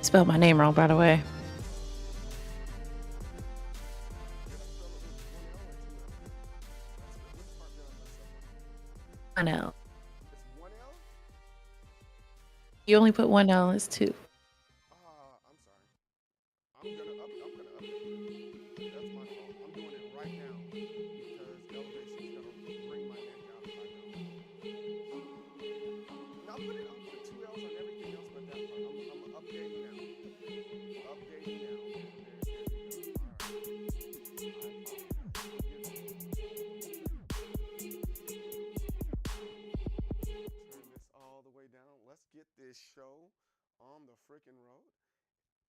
Spelled my name wrong, by the way. One L. It's one L? You only put one L. It's two. I'm sorry. I'm gonna update that. That's my fault. I'm doing it right now because Ellev8tion's gonna bring my neck out if I don't. And I'll put two L's on everything else but that part. I'm updating now. Updating now. There we go. All right. I apologize. Forgive me. Turn this all the way down. Let's get this show on the freaking road.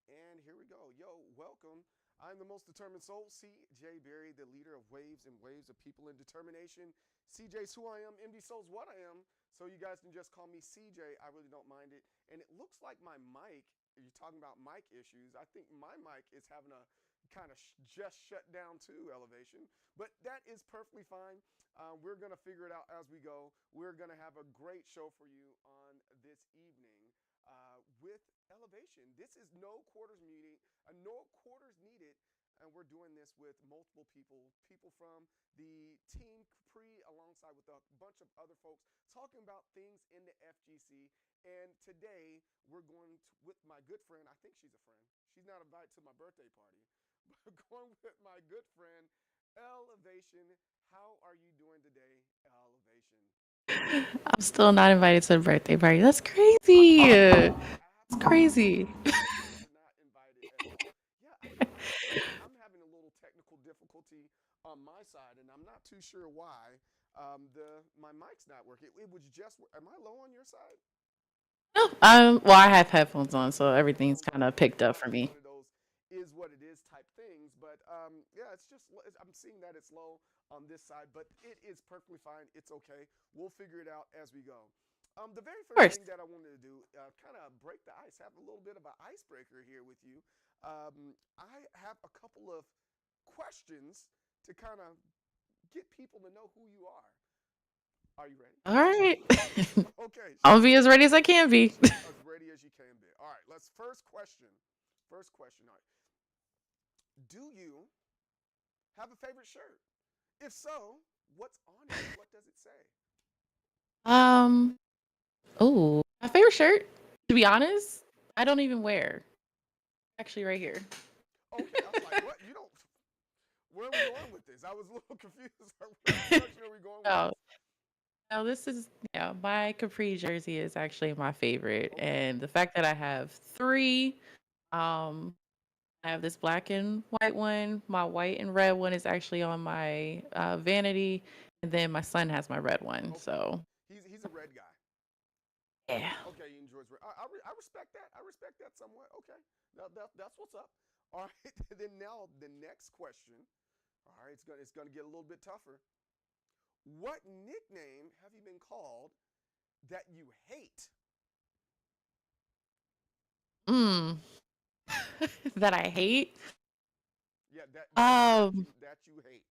And here we go. Yo, welcome. I'm the most determined soul, CJ Berry, the leader of waves and waves of people in determination. CJ's who I am, MD Soul's what I am. So you guys can just call me CJ. I really don't mind it. And it looks like my mic, you're talking about mic issues. I think my mic is having a kind of just shut down too, Ellev8tion. But that is perfectly fine. We're going to figure it out as we go. We're going to have a great show for you on this evening with Ellev8tion. This is no quarters meeting, no quarters needed, and we're doing this with multiple people from the team Capri alongside with a bunch of other folks talking about things in the FGC. And today we're going to, with my good friend, I think she's a friend. She's not invited to my birthday party, but going with my good friend Ellev8tion. How are you doing today, Ellev8tion? I'm still not invited to the birthday party. That's crazy. It's crazy. Absolutely not invited at all. Yeah, I'm having a little technical difficulty on my side, and I'm not too sure why. My mic's not working. It was just. Am I low on your side? No, well, I have headphones on, so everything's kind of Okay, picked up for probably me. one of those is what it is type things. But yeah, it's just I'm seeing that it's low on this side, but it is perfectly fine. It's okay. We'll figure it out as we go. The very Of first course. thing that I wanted to do, kind of break the ice, have a little bit of an icebreaker here with you. I have a couple of questions to kind of get people to know who you are. Are you ready? All right. Okay, I'll she's be as ready. ready as I can be. As ready as you can be. All right, let's first question. First question. All right. Do you have a favorite shirt? If so, what's on it? What does it say? um, oh, my favorite shirt, to be honest, I don't even wear. Actually, right here. Okay, I was like, what? You don't. Where are we going with this? I was a little confused. What direction are we going with Oh, this? no, this is, yeah, my Capri jersey is actually my favorite. Okay. And the fact that I have three, um, I have this black and white one. My white and red one is actually on my vanity. And then my son has my red one. Okay. So, He's a red guy. yeah. Okay, he enjoys red. I respect that. I respect that somewhat. Okay. That's what's up. All right. Then now the next question. All right, it's gonna get a little bit tougher. What nickname have you been called that you hate? Mm. That I hate. Yeah, Um, that you hate.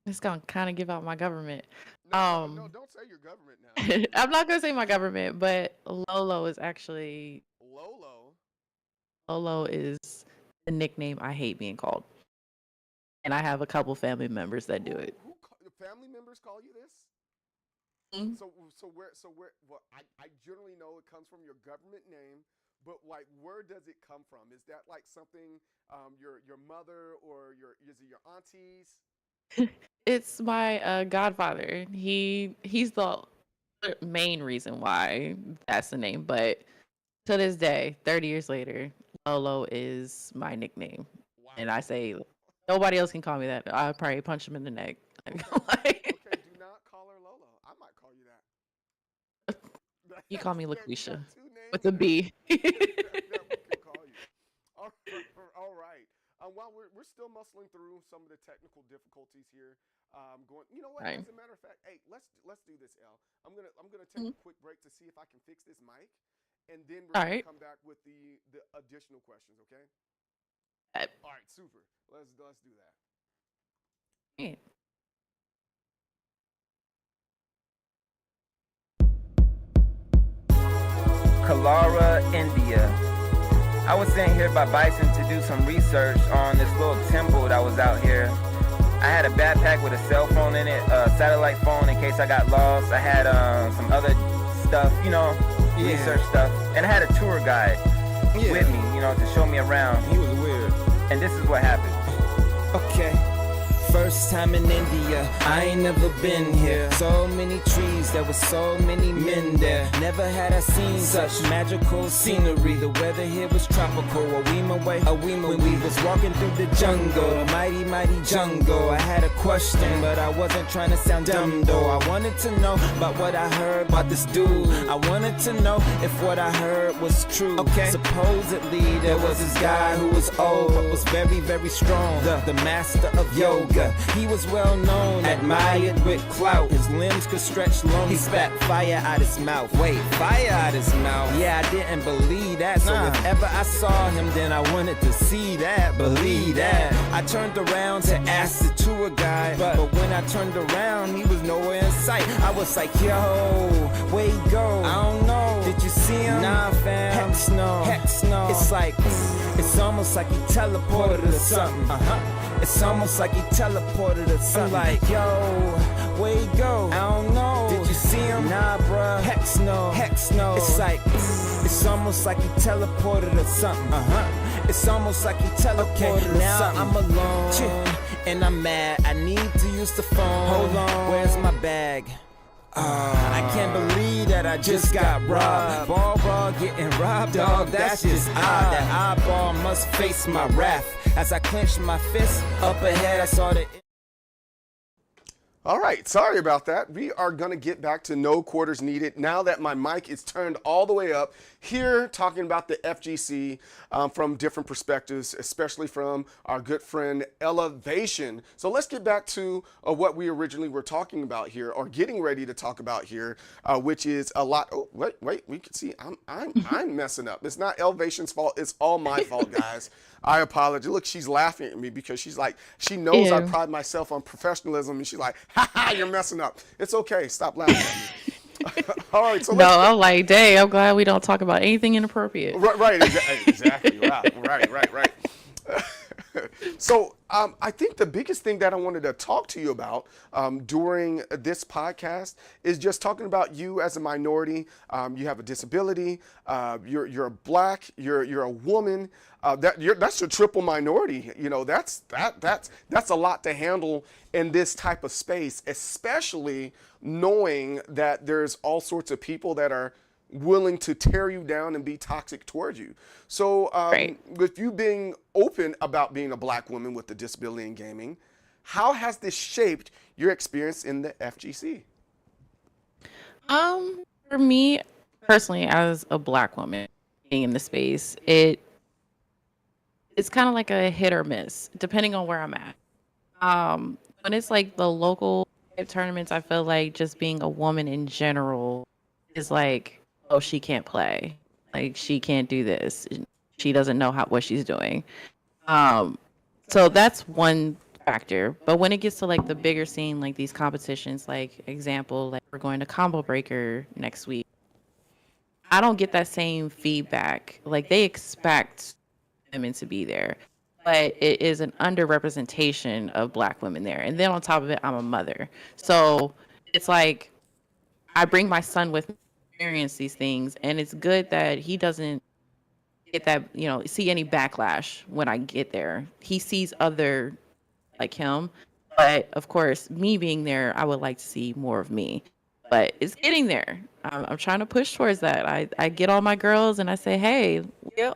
it's gonna kind of give out my government. No, Um, don't say your government now. Don't do I'm that. not gonna say my government, but Lolo is actually Lolo. Lolo is the nickname I hate being called, and I have a couple family members that do it. Your family members call you this? Mm. So where well I generally know it comes from your government name, but like where does it come from? Is that like something your mother or your is it your aunties? It's my godfather. He's the main reason why that's the name, but to this day, 30 years later, Lolo is my nickname. And I Wow. say nobody else can call me that. I'll probably punch him in the neck. Okay. Like, Okay, do not call her Lolo. I might call you that. you call me We got LaQuisha two with names a now B. that we can call you. All right. All right. While we're still muscling through some of the technical difficulties here, going. You know what? Right. As a matter of fact, hey, let's do this, L. I'm gonna take Mhm. a quick break to see if I can fix this mic, and then we're All gonna right. come back with the additional questions. Okay. Uh, All right. Super. Let's do that. right. Kalara, India. I was sent here by Bison to do some research on this little temple that was out here. I had a backpack with a cell phone in it, a satellite phone in case I got lost. I had some other stuff, research stuff. And I had a tour guide with me, to show me around. He was weird. And this is what happened. Okay. First time in India, I ain't never been here. So many trees, there were so many men there. Never had I seen such magical scenery. The weather here was tropical. A weem away, when we was walking through the jungle, the mighty, mighty jungle. I had a question, but I wasn't trying to sound dumb though. I wanted to know about what I heard about this dude. I wanted to know if what I heard was true. Okay. Supposedly there was this guy who was old, but was very, very strong. The master of yoga. He was well known, admired with clout. His limbs could stretch long. He spat fire out his mouth. Wait, fire out his mouth? Yeah, I didn't believe that. So if ever I saw him, then I wanted to see that, believe that. I turned around to ask the tour guide, but when I turned around, he was nowhere in sight. I was like, yo, where he go? I don't know. Did you see him? Nah, fam. Heck no. Heck no. It's like, it's almost like he teleported or something. It's almost like he teleported or something. I'm like, yo, where he go? I don't know. Did you see him? Nah, bruh. Heck no. Heck no. It's like, it's almost like he teleported or something. It's almost like he teleported or something. Now I'm alone and I'm mad. I need to use the phone. Hold on. Where's my bag? I can't believe that I just got robbed. Ball getting robbed, dog, that's just odd. That eyeball must face my wrath. As I clenched my fist, up ahead I saw the... All right, sorry about that. We are going to get back to no quarters needed now that my mic is turned all the way up. Here, talking about the FGC from different perspectives, especially from our good friend Ellev8tion. So let's get back to what we originally were talking about here, or getting ready to talk about here, which is a lot. Oh, wait, we can see I'm messing up. It's not Ellev8tion's fault. It's all my fault, guys. I apologize. Look, she's laughing at me because she's like, she knows I pride myself on professionalism, and she's like, ha ha, you're messing up. It's okay. Stop laughing at me. All right. So I'm like, dang, I'm glad we don't talk about anything inappropriate. Right. Exactly. Wow. Right. So I think the biggest thing that I wanted to talk to you about during this podcast is just talking about you as a minority. You have a disability. You're black. You're a woman. That's a triple minority. That's a lot to handle in this type of space, especially knowing that there's all sorts of people that are willing to tear you down and be toxic towards you. So with you being open about being a black woman with a disability in gaming, how has this shaped your experience in the FGC? For me personally, as a black woman being in the space, it's kind of like a hit or miss depending on where I'm at. When it's like the local tournaments, I feel like just being a woman in general is like, oh, she can't play. Like, she can't do this. She doesn't know what she's doing. So that's one factor. But when it gets to like the bigger scene, like these competitions, like example, like we're going to Combo Breaker next week, I don't get that same feedback. Like, they expect women to be there, but it is an underrepresentation of black women there. And then on top of it, I'm a mother. So it's like, I bring my son with me to experience these things, and it's good that he doesn't get that, see any backlash when I get there. He sees other like him, but of course, me being there, I would like to see more of me. But it's getting there. I'm trying to push towards that. I get all my girls and I say, hey,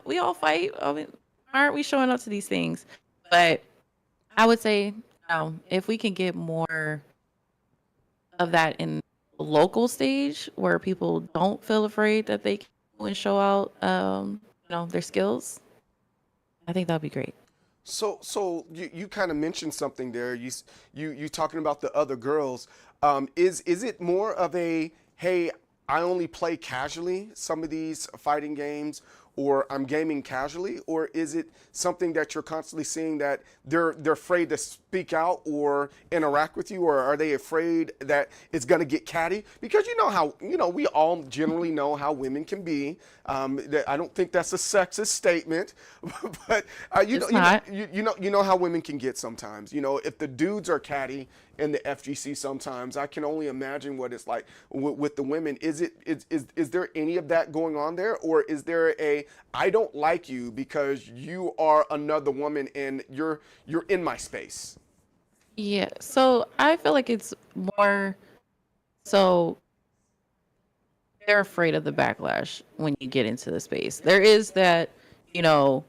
we all fight. I mean, aren't we showing up to these things? But I would say, if we can get more of that in the local stage where people don't feel afraid that they can go and show out, their skills, I think that'd be great. So you kind of mentioned something there. You talking about the other girls. Is it more of a, hey, I only play casually some of these fighting games, or I'm gaming casually, or is it something that you're constantly seeing that they're afraid to speak out or interact with you, or are they afraid that it's going to get catty? Because you know how, we all generally know how women can be. I don't think that's a sexist statement, but It's not. you know how women can get sometimes. If the dudes are catty in the FGC sometimes, I can only imagine what it's like with the women. Is there any of that going on there, or is there a I don't like you because you are another woman and you're in my space? Yeah. So I feel like it's more so they're afraid of the backlash when you get into the space. There is that, you know,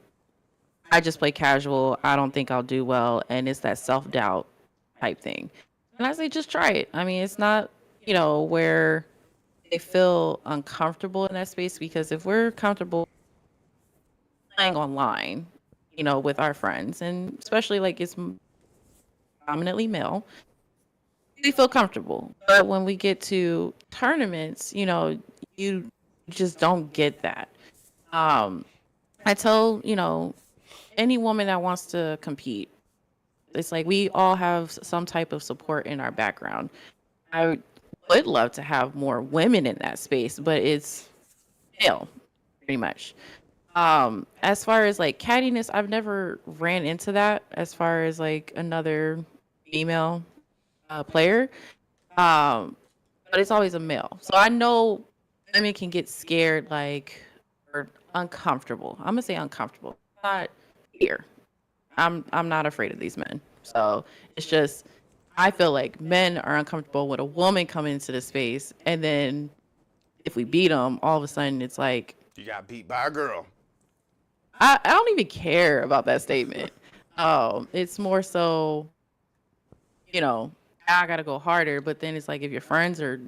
I just play casual. I don't think I'll do well. And it's that self doubt type thing. And I say, just try it. I mean, it's not, where they feel uncomfortable in that space, because if we're comfortable playing online, with our friends, and especially like it's dominantly male, we feel comfortable. But when we get to tournaments, you just don't get that. Um, I tell, any woman that wants to compete, it's like we all have some type of support in our background. I would love to have more women in that space, but it's male, pretty much. As far as like cattiness, I've never ran into that as far as like another female player. Um, but it's always a male. So I know women can get scared, like, or uncomfortable. I'm gonna say uncomfortable, not fear. I'm not afraid of these men. So it's just I feel like men are uncomfortable with a woman coming into the space, and then if we beat them, all of a sudden it's like You got beat by a girl. I don't even care about that statement. It's more so, I gotta go harder. But then it's like if your friends are,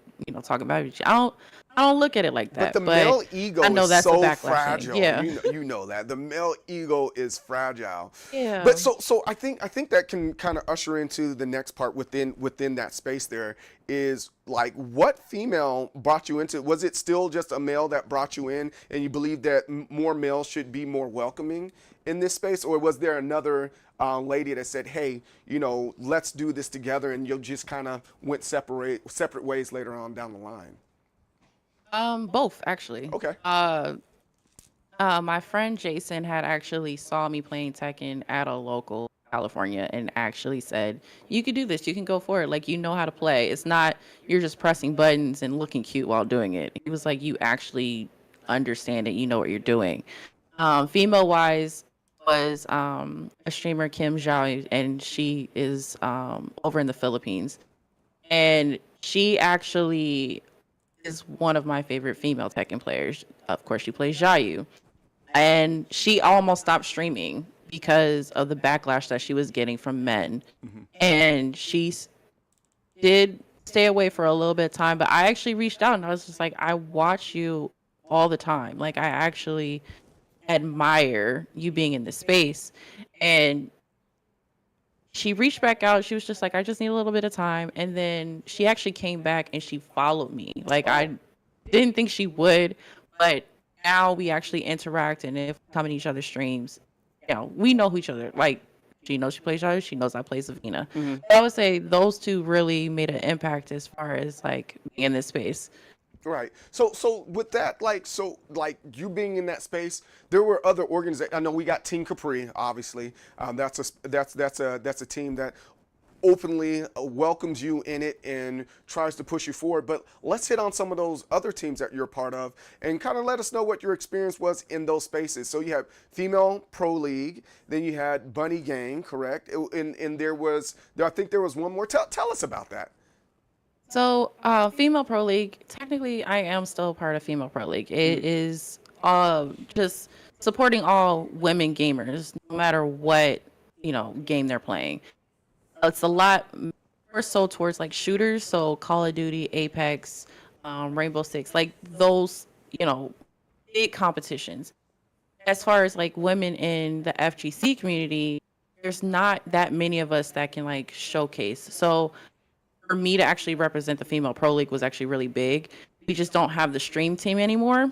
talking about you, I don't look at it like But that. the male ego I know is that's the so backlash fragile. thing. Yeah. You know that the male ego is fragile. Yeah. But so I think that can kind of usher into the next part within that space. There is like, what female brought you into? Was it still just a male that brought you in, and you believe that more males should be more welcoming in this space, or was there another lady that said, hey, let's do this together, and you'll just kind of went separate ways later on down the line? Both actually. Okay. My friend Jason had actually saw me playing Tekken at a local California and actually said, "You could do this. You can go for it. Like, you know how to play. It's not you're just pressing buttons and looking cute while doing it." He was like, "You actually understand it. You know what you're doing." Female wise was a streamer, Kim Zhao, and she is over in the Philippines, and she actually is one of my favorite female Tekken players. Of course, she plays Xiaoyu. And she almost stopped streaming because of the backlash that she was getting from men. And did stay away for a little bit of time, but I actually reached out and I was just like, I watch you all the time. Like, I actually admire you being in this space. And she reached back out. She was just like, I just need a little bit of time. And then she actually came back and she followed me. Like, I didn't think she would, but now we actually interact, and if we come in each other's streams, we know who each other. Like, she knows she plays Xiaoyu, she knows I play Savina. I would say those two really made an impact as far as like being in this space. Right. So with that, like you being in that space, there were other organizations. I know we got Team Capri, obviously. That's a team that openly welcomes you in it and tries to push you forward. But let's hit on some of those other teams that you're a part of and kind of let us know what your experience was in those spaces. So you have Female Pro League, then you had Bunny Gang, correct? And I think there was one more. Tell us about that. So, Female Pro League, technically, I am still part of Female Pro League. It is just supporting all women gamers, no matter what, game they're playing. It's a lot more so towards like shooters, so Call of Duty, Apex, Rainbow Six, like those, big competitions. As far as like women in the FGC community, there's not that many of us that can like showcase. So for me to actually represent the Female Pro League was actually really big. We just don't have the stream team anymore.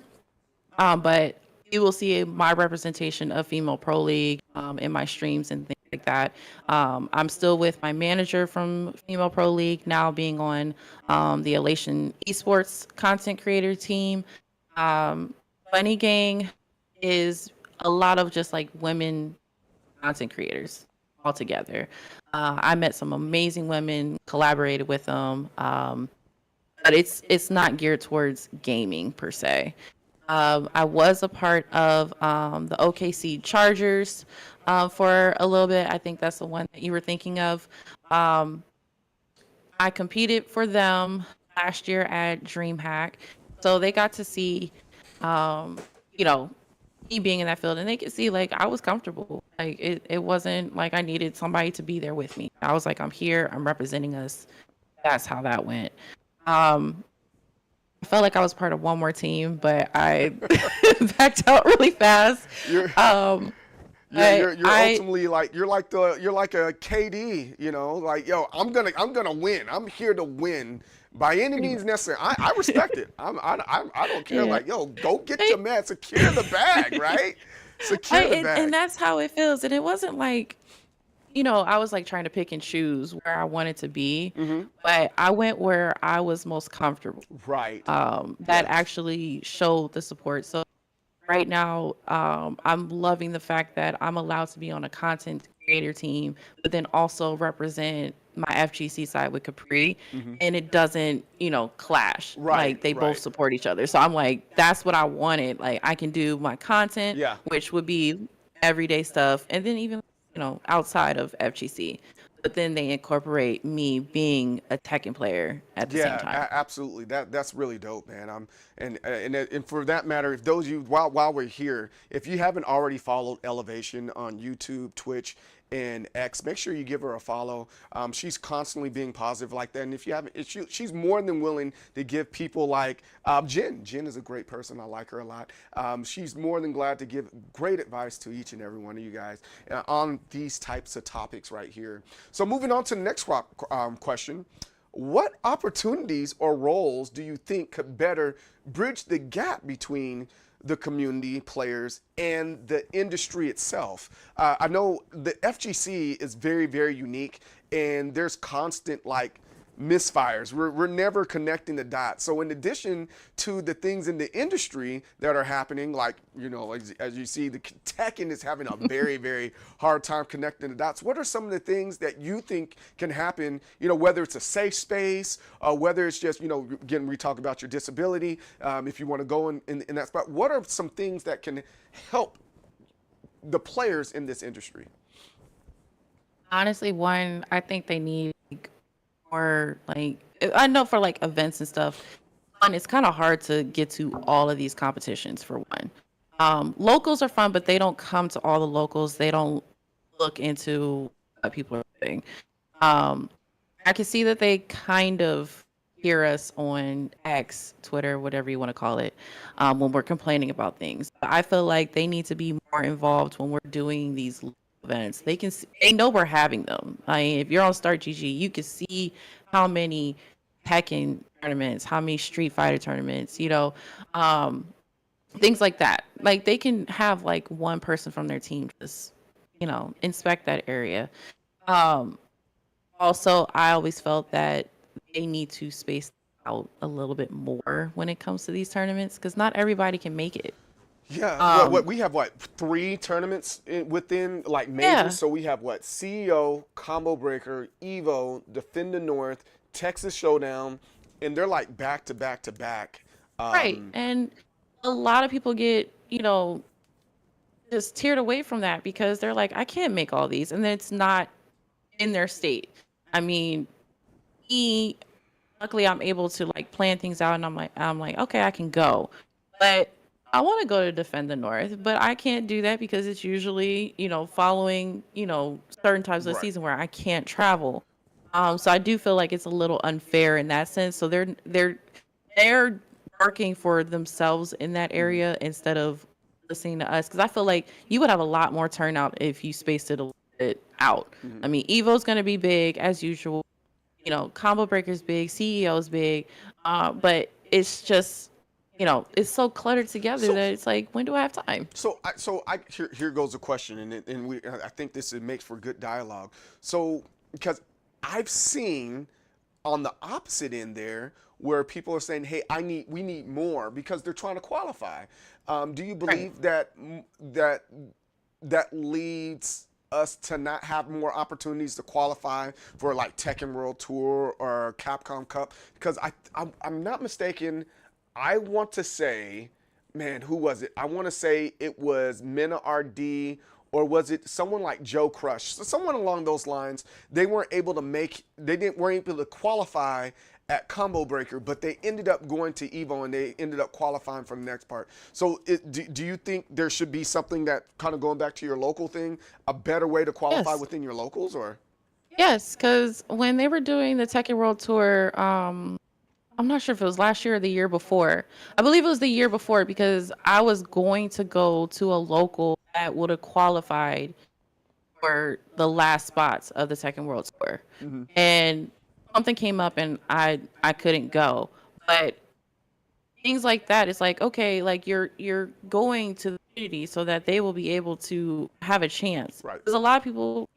But you will see my representation of female pro league in my streams and things like that. I'm still with my manager from female pro league, now being on the Ellev8tion esports content creator team. Funny Gang is a lot of just like women content creators all together. I met some amazing women, collaborated with them, but it's not geared towards gaming per se. I was a part of the OKC Chargers for a little bit. I think that's the one that you were thinking of. I competed for them last year at DreamHack, so they got to see, you know, me being in that field, and they could see like I was comfortable. Like it wasn't like I needed somebody to be there with me. I was like, I'm here, I'm representing us. That's how that went. I felt like I was part of one more team, but I backed out really fast. You're ultimately like you're like a KD, you know, like yo, I'm gonna win. I'm here to win by any means necessary. I respect it. I don't care. Yeah. Like yo, go get your man, secure the bag, right? Secure the bag. And that's how it feels. And it wasn't like, you know, I was like trying to pick and choose where I wanted to be, but I went where I was most comfortable. Right. That actually showed the support. So right now, I'm loving the fact that I'm allowed to be on a content creator team, but then also represent my FGC side with Capri, and it doesn't, you know, clash. Right, Like they right. both support each other. So I'm like, that's what I wanted. Like I can do my content, Yeah. which would be everyday stuff, and then even, you know, outside of FGC. But then they incorporate me being a Tekken player at the same time. Absolutely. That's really dope, man. And for that matter, if those of you while we're here, if you haven't already followed Ellev8tion on YouTube, Twitch, and X, make sure you give her a follow. She's constantly being positive like that, and if you haven't, she's more than willing to give people like Jen. Jen is a great person. I like her a lot. She's more than glad to give great advice to each and every one of you guys on these types of topics right here. So moving on to the next question. What opportunities or roles do you think could better bridge the gap between the community, players, and the industry itself? I know the FGC is very, very unique, and there's constant like misfires. We're never connecting the dots. So in addition to the things in the industry that are happening, like, you know, as you see, the Tekken is having a very, very hard time connecting the dots. What are some of the things that you think can happen, you know, whether it's a safe space, whether it's just, you know, again, we talk about your disability, if you want to go in that spot, what are some things that can help the players in this industry? Honestly, one, I think they need more, like, I know for like events and stuff, one, it's kind of hard to get to all of these competitions for one. Locals are fun, but they don't come to all the locals. They don't look into what people are doing. I can see that they kind of hear us on X, Twitter, whatever you want to call it, when we're complaining about things. But I feel like they need to be more involved when we're doing these events. They know we're having them. I mean, if you're on Start GG, you can see how many Tekken tournaments, how many Street Fighter tournaments, you know, things like that. Like they can have like one person from their team just, you know, inspect that area. Also, I always felt that they need to space out a little bit more when it comes to these tournaments, because not everybody can make it. Yeah, we have 3 tournaments within like majors. Yeah. So we have CEO, Combo Breaker, Evo, Defend the North, Texas Showdown, and they're like back to back to back. Right, and a lot of people get, you know, just teared away from that because they're like, I can't make all these, and it's not in their state. I mean, luckily I'm able to like plan things out, and I'm like, okay, I can go, but I want to go to Defend the North, but I can't do that because it's usually, you know, following, you know, certain times of the season where I can't travel. So I do feel like it's a little unfair in that sense. So they're working for themselves in that area instead of listening to us, because I feel like you would have a lot more turnout if you spaced it a little bit out. I mean, Evo's going to be big as usual. You know, Combo Breaker's big, CEO's big, but it's just, it's so cluttered together that it's like, when do I have time? Here goes a question, and I think it makes for good dialogue. So, because I've seen on the opposite end there where people are saying, "Hey, we need more," because they're trying to qualify. Do you believe that leads us to not have more opportunities to qualify for like Tekken World Tour or Capcom Cup? Because I'm not mistaken, I want to say, man, who was it? I want to say it was Mena RD, or was it someone like Joe Crush? So someone along those lines. They weren't able to qualify at Combo Breaker, but they ended up going to Evo and they ended up qualifying for the next part. So do you think there should be something that, kind of going back to your local thing, a better way to qualify Yes. within your locals, or? Yes, because when they were doing the Tekken World Tour, I'm not sure if it was last year or the year before. I believe it was the year before, because I was going to go to a local that would have qualified for the last spots of the Tekken World Tour. And something came up and I couldn't go. But things like that, it's like, okay, like you're going to the community so that they will be able to have a chance. Right. Because a lot of people,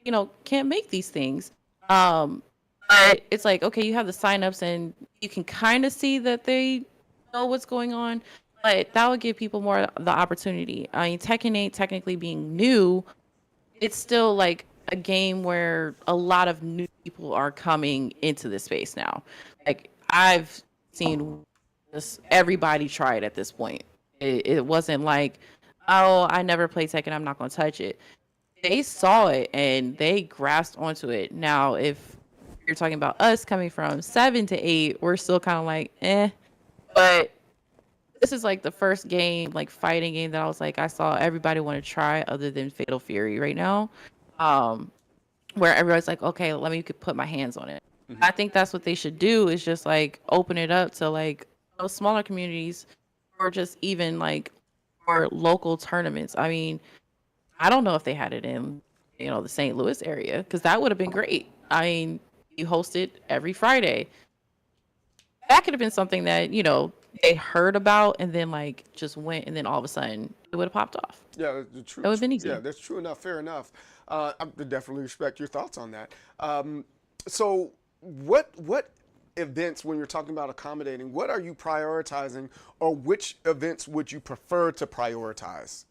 can't make these things. But it's like, okay, you have the signups and you can kind of see that they know what's going on, but that would give people more the opportunity. I mean, Tekken 8 technically being new, it's still like a game where a lot of new people are coming into this space now. Like, I've seen just everybody try it at this point. It wasn't like, oh, I never played Tekken, I'm not going to touch it. They saw it and they grasped onto it. Now, if you're talking about us coming from 7 to 8, we're still kind of like, eh. But this is like the first game, like fighting game, that I was like, I saw everybody want to try other than Fatal Fury right now. Where everybody's like, okay, let me put my hands on it. I think that's what they should do, is just like open it up to like those smaller communities, or just even like for local tournaments. I mean, I don't know if they had it in, the St. Louis area, because that would have been great. I mean, you host it every Friday. That could have been something that, they heard about and then like just went, and then all of a sudden it would have popped off. Yeah, true. That would have been easy. Yeah, that's true enough. Fair enough. I definitely respect your thoughts on that. So what events, when you're talking about accommodating, what are you prioritizing, or which events would you prefer to prioritize?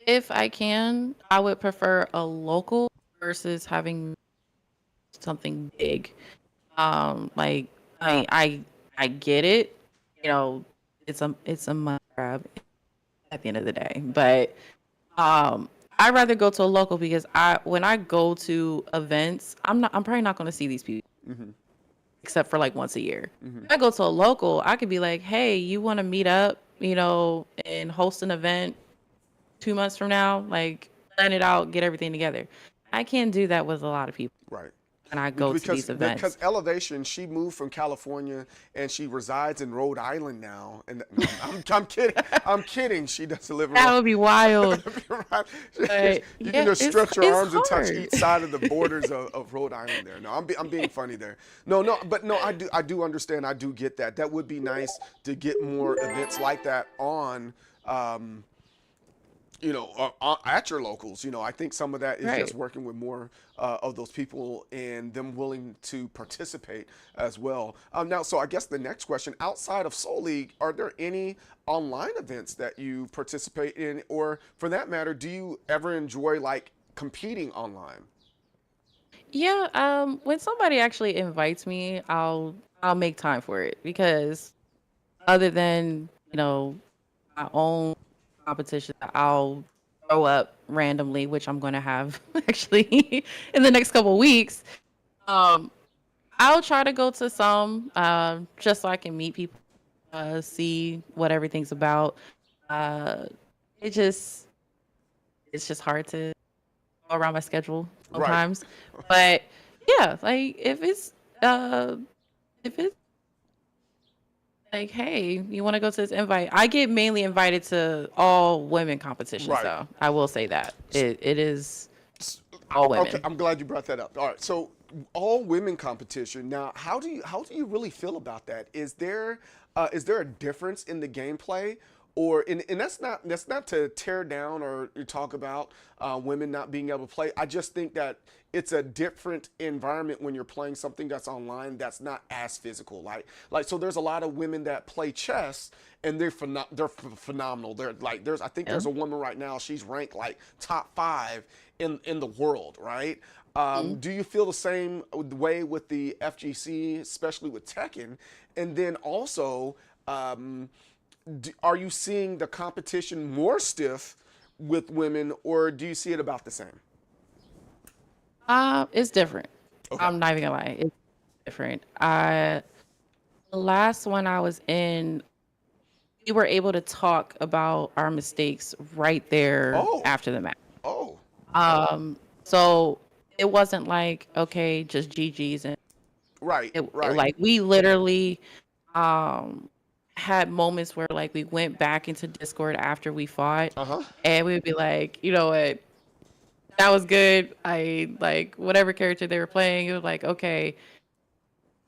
If I can, I would prefer a local versus having something big. Like, I get it. It's a money grab at the end of the day. But I'd rather go to a local, because when I go to events, I'm probably not going to see these people. Except for like once a year. If I go to a local, I could be like, hey, you want to meet up, and host an event 2 months from now, like plan it out, get everything together. I can't do that with a lot of people. Right. And I go to these events. Because Ellev8tion, she moved from California and she resides in Rhode Island now. And no, I'm kidding. I'm kidding. She doesn't live in That would be wild. Right. You can just stretch your arms and touch each side of the borders of Rhode Island there. No, I'm being funny there. But I do understand. I do get that. That would be nice to get more events like that on. At your locals. I think some of that is just working with more of those people and them willing to participate as well. Now, so I guess the next question, outside of Soul League, are there any online events that you participate in, or for that matter, do you ever enjoy like competing online? Yeah, when somebody actually invites me, I'll make time for it, because other than, my own competition that I'll throw up randomly, which I'm going to have actually in the next couple of weeks, I'll try to go to some, just so I can meet people, see what everything's about. It's just hard to go around my schedule sometimes. But yeah, like if it's like, hey, you want to go to this invite? I get mainly invited to all women competitions, though. I will say that it is all women. Okay, I'm glad you brought that up. All right, so all women competition. Now, how do you really feel about that? Is there is there a difference in the gameplay? Or and that's not to tear down or talk about women not being able to play. I just think that it's a different environment when you're playing something that's online that's not as physical. Like so there's a lot of women that play chess and they're phenomenal. They're like I think there's a woman right now, she's ranked like top 5 in the world, right? Do you feel the same way with the FGC, especially with Tekken? And then also, are you seeing the competition more stiff with women, or do you see it about the same? It's different. Okay. I'm not even gonna lie, it's different. The last one I was in, we were able to talk about our mistakes right there Oh, after the match. oh, So it wasn't like, okay, just GG's, and right, right. like we literally had moments where like we went back into Discord after we fought, Uh-huh. and we would be like, you know what, that was good. I like whatever character they were playing. It was like, okay,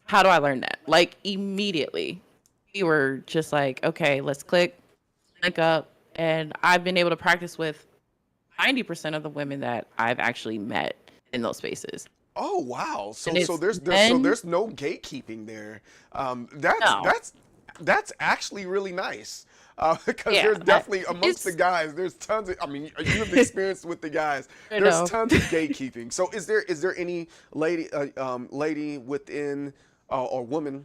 how do I learn that? Like immediately, we were just like, okay, let's link up, and I've been able to practice with 90% of the women that I've actually met in those spaces. Oh, wow. So And so it's there's men. no gatekeeping there. No. That's actually really nice. Because Yeah, there's definitely amongst the it's guys, there's tons of, I mean, you have experience with the guys. you There's know. tons of gatekeeping. So is there any lady within or woman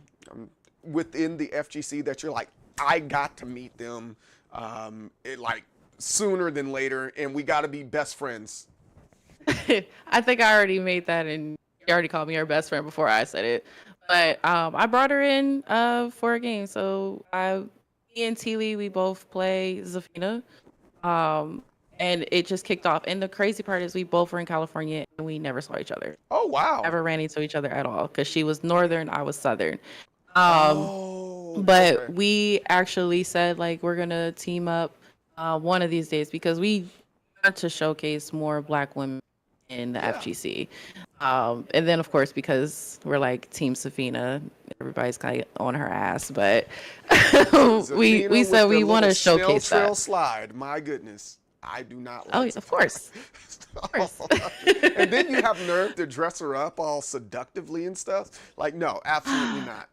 within the FGC that you're like, I got to meet them like sooner than later, and we got to be best friends? I think I already made that, and you already called me her best friend before I said it. But I brought her in for a game. So me and T Lee, we both play Zafina. And it just kicked off. And the crazy part is we both were in California and we never saw each other. Oh, wow. Never ran into each other at all because she was northern, I was southern. Oh, But okay. we actually said like we're gonna team up one of these days because we want to showcase more Black women in the Yeah. FGC. And then of course because we're like Team Safina, everybody's kind of on her ass, but Zafina we with said the we want to little snail showcase trail that. slide. My goodness, I do not Oh, like of course. Of course. And then you have nerve to dress her up all seductively and stuff. Like, no, absolutely not.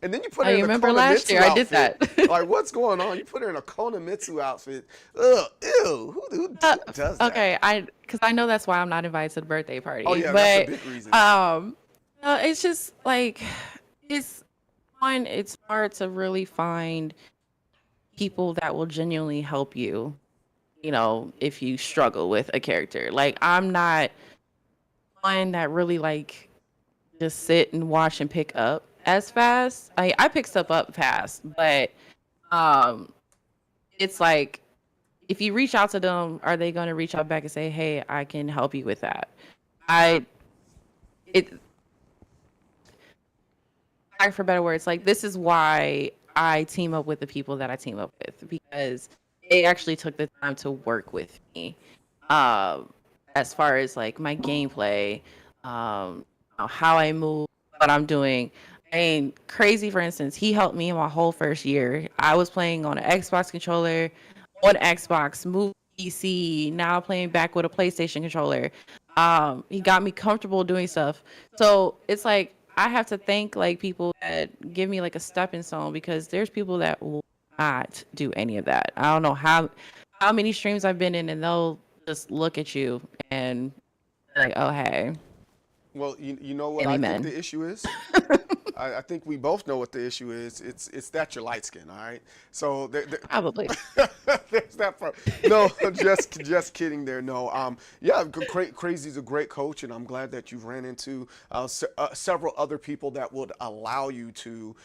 And then you put her I in a remember last Konomitsu year I did outfit. that. Like, what's going on? You put her in a Konomitsu outfit. Ugh, ew. Who does that? Okay, because I know that's why I'm not invited to the birthday party. Oh, yeah, but that's a big reason. it's just like it's hard to really find people that will genuinely help you, you know, if you struggle with a character. Like I'm not one that really like just sit and watch and pick up as fast. I pick stuff up fast, but it's like if you reach out to them, are they going to reach out back and say, "Hey, I can help you with that"? It Like for better words, like this is why I team up with the people that I team up with because they actually took the time to work with me. As far as like my gameplay, how I move, what I'm doing. I mean, crazy, for instance, he helped me in my whole first year. I was playing on an Xbox controller, on Xbox, moved to PC, now playing back with a PlayStation controller. He got me comfortable doing stuff. So it's like I have to thank like people that give me like a stepping stone because there's people that will not do any of that. I don't know how many streams I've been in and they'll just look at you and like, oh hey, Well, you know what give me I think men. the issue is? I think we both know what the issue is. It's that you're light skinned, all right? So Probably. there's that part. No, just kidding there. No, yeah, Crazy's a great coach, and I'm glad that you've ran into several other people that would allow you to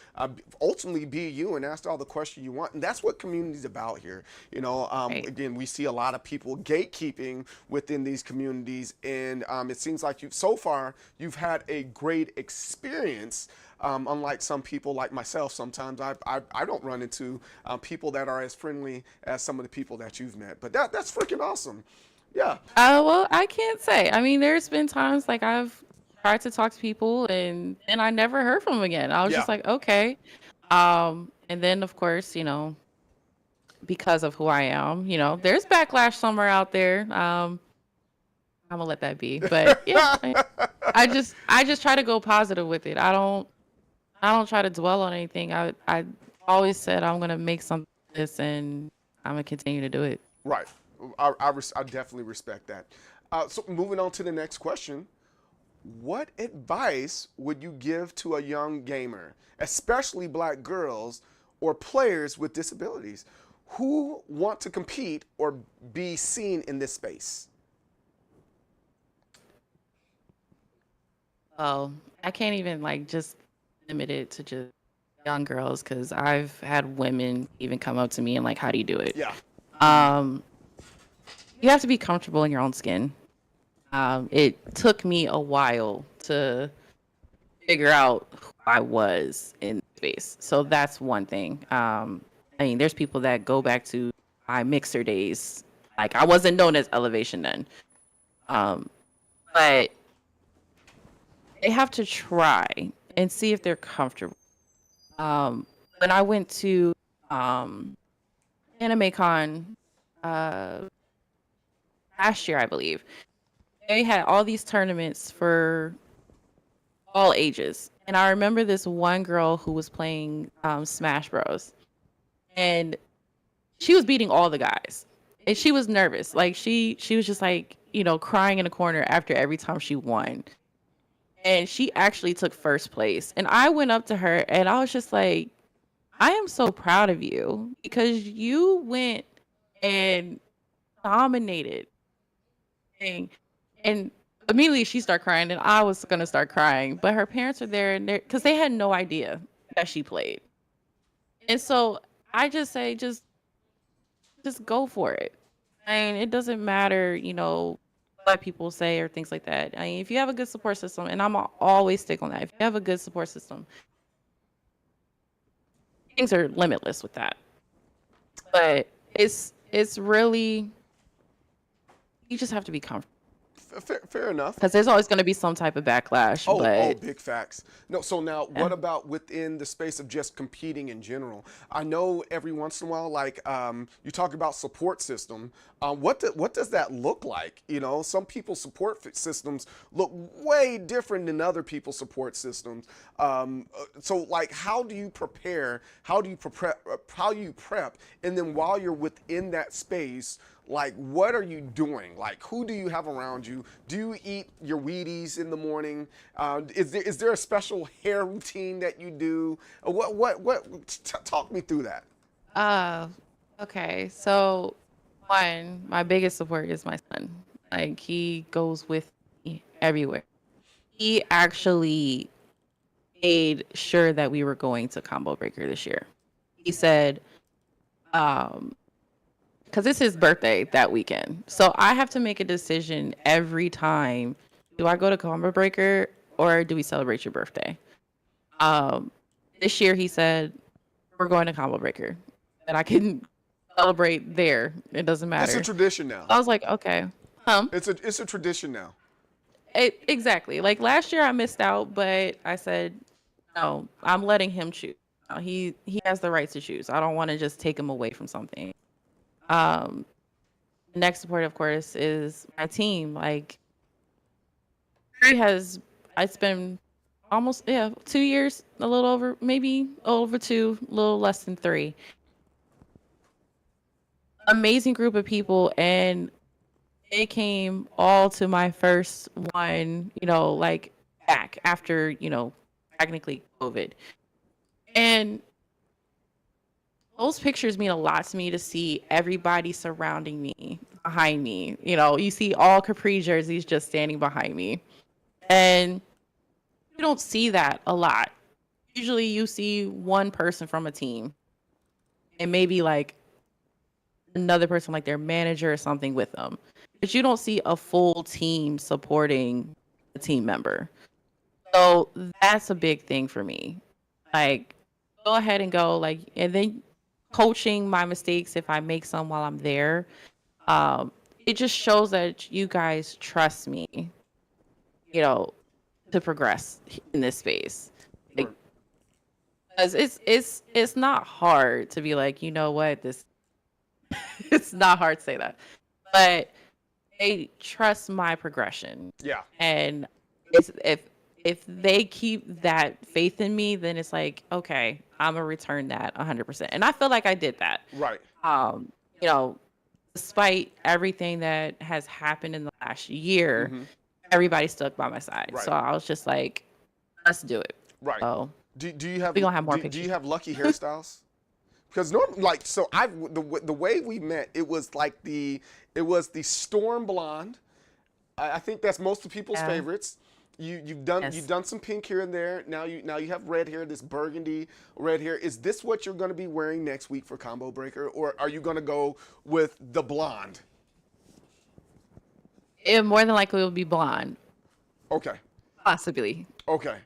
ultimately be you and ask all the questions you want. And that's what community's about here. You know, Right. again, we see a lot of people gatekeeping within these communities, and it seems like so far you've had a great experience. Unlike some people like myself, sometimes I don't run into people that are as friendly as some of the people that you've met. But that's freaking awesome. Yeah. Well, I can't say. I mean, there's been times like I've tried to talk to people and I never heard from them again. I was Yeah. just like, okay. And then, of course, because of who I am, there's backlash somewhere out there. I'm gonna let that be. But yeah, I just try to go positive with it. I don't try to dwell on anything. I always said I'm gonna make something of this, and I'm gonna continue to do it. Right. I definitely respect that. So moving on to the next question. What advice would you give to a young gamer, especially black girls or players with disabilities who want to compete or be seen in this space? Oh, I can't even just limit it to just young girls because I've had women even come up to me and how do you do it? Yeah. Um, you have to be comfortable in your own skin. It took me a while to figure out who I was in space. So that's one thing. I mean, there's people that go back to my mixer days. I wasn't known as Ellev8tion then. But they have to try and see if they're comfortable. When I went to AnimeCon last year, I believe, they had all these tournaments for all ages. And I remember this one girl who was playing Smash Bros. And she was beating all the guys. And she was nervous. She was just crying in a corner after every time she won. And she actually took first place. And I went up to her and I was just like, I am so proud of you because you went and dominated. And immediately she started crying and I was going to start crying. But her parents were there and because they had no idea that she played. And so I just say, just go for it. I mean, it doesn't matter, what people say or things like that. I mean, if you have a good support system, and I'm always stick on that. If you have a good support system, things are limitless with that. But it's really, you just have to be comfortable. Fair enough. Because there's always going to be some type of backlash. Oh, big facts. No, so now what about within the space of just competing in general? I know every once in a while, you talk about support system. What does that look like? Some people's support systems look way different than other people's support systems. So how do you prepare? How do you prep? And then while you're within that space, what are you doing? Who do you have around you? Do you eat your Wheaties in the morning? Is there a special hair routine that you do? Talk me through that. Okay. So one, my biggest support is my son. He goes with me everywhere. He actually made sure that we were going to Combo Breaker this year. He said, because it's his birthday that weekend. So I have to make a decision every time. Do I go to Combo Breaker or do we celebrate your birthday? This year he said, we're going to Combo Breaker. And I can celebrate there. It doesn't matter. It's a tradition now. I was like, okay. It's a tradition now. Exactly. Last year I missed out, but I said, no, I'm letting him choose. He has the right to choose. I don't want to just take him away from something. Next support, of course, is my team. It's been almost 2 years, a little over, maybe over 2, a little less than 3. Amazing group of people, and they came all to my first one, back after, technically COVID. And those pictures mean a lot to me to see everybody surrounding me, behind me. You see all Capri jerseys just standing behind me. And you don't see that a lot. Usually you see one person from a team and maybe another person, their manager or something with them. But you don't see a full team supporting a team member. So that's a big thing for me. Go ahead and go, and then coaching my mistakes if I make some while I'm there. It just shows that you guys trust me, to progress in this space. 'Cause it's not hard to be like, you know what, this it's not hard to say that. But they trust my progression. Yeah. And it's if they keep that faith in me, then it's like, okay, I'm gonna return that 100%. And I feel like I did that. Right. Um, you know, despite everything that has happened in the last year, everybody stuck by my side. Right. So I was just like, let's do it. Right. So Do you have we gonna have more do pictures. you have lucky hairstyles? Because normally, like, so the way we met, it was like the storm blonde. I think that's most of people's favorites. You've done some pink here and there. Now you have red hair, this burgundy red hair. Is this what you're going to be wearing next week for Combo Breaker, or are you going to go with the blonde? It more than likely will be blonde. Okay. Possibly. Okay.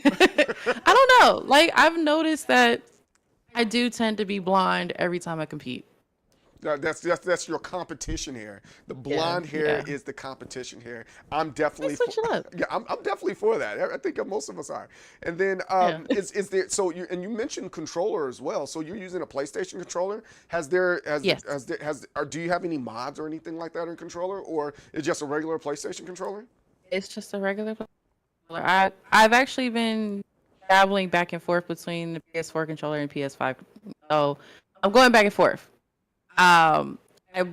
I don't know. Like, I've noticed that I do tend to be blonde every time I compete. That's your competition hair. The blonde hair is the competition hair. I'm definitely Switch it up. Yeah, I'm definitely for that. I think most of us are. And then is there you mentioned controller as well. So you're using a PlayStation controller. Do you have any mods or anything like that in controller, or is it just a regular PlayStation controller? It's just a regular controller. I've actually been dabbling back and forth between the PS4 controller and PS5. So I'm going back and forth. I